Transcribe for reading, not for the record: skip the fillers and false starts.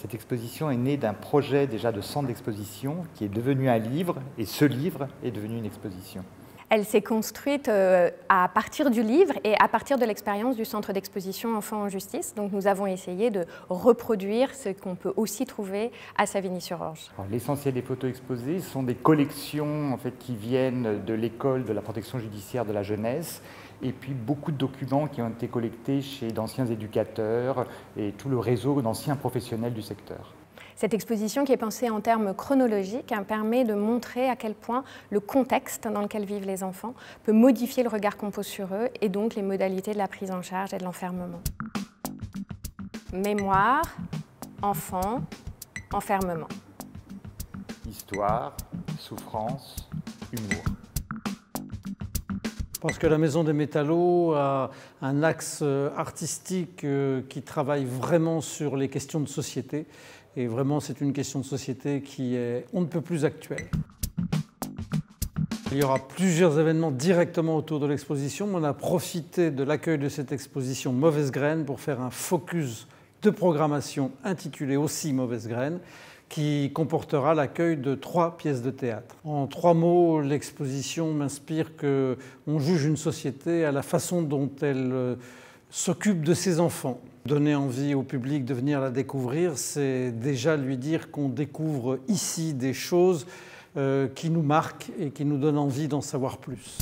Cette exposition est née d'un projet déjà de centre d'exposition qui est devenu un livre, et ce livre est devenu une exposition. Elle s'est construite à partir du livre et à partir de l'expérience du centre d'exposition Enfants en justice. Donc nous avons essayé de reproduire ce qu'on peut aussi trouver à Savigny-sur-Orge. L'essentiel des photos exposées sont des collections qui viennent de l'école de la protection judiciaire de la jeunesse, et puis beaucoup de documents qui ont été collectés chez d'anciens éducateurs et tout le réseau d'anciens professionnels du secteur. Cette exposition, qui est pensée en termes chronologiques, permet de montrer à quel point le contexte dans lequel vivent les enfants peut modifier le regard qu'on pose sur eux et donc les modalités de la prise en charge et de l'enfermement. Mémoire, enfant, enfermement. Histoire, souffrance, humour. Je pense que la Maison des Métallos a un axe artistique qui travaille vraiment sur les questions de société. Et vraiment, c'est une question de société qui est on ne peut plus actuelle. Il y aura plusieurs événements directement autour de l'exposition. On a profité de l'accueil de cette exposition Mauvaise Graine pour faire un focus de programmation intitulé aussi Mauvaise Graine, qui comportera l'accueil de 3 pièces de théâtre. En 3 mots, l'exposition m'inspire qu'on juge une société à la façon dont elle s'occupe de ses enfants. Donner envie au public de venir la découvrir, c'est déjà lui dire qu'on découvre ici des choses qui nous marquent et qui nous donnent envie d'en savoir plus.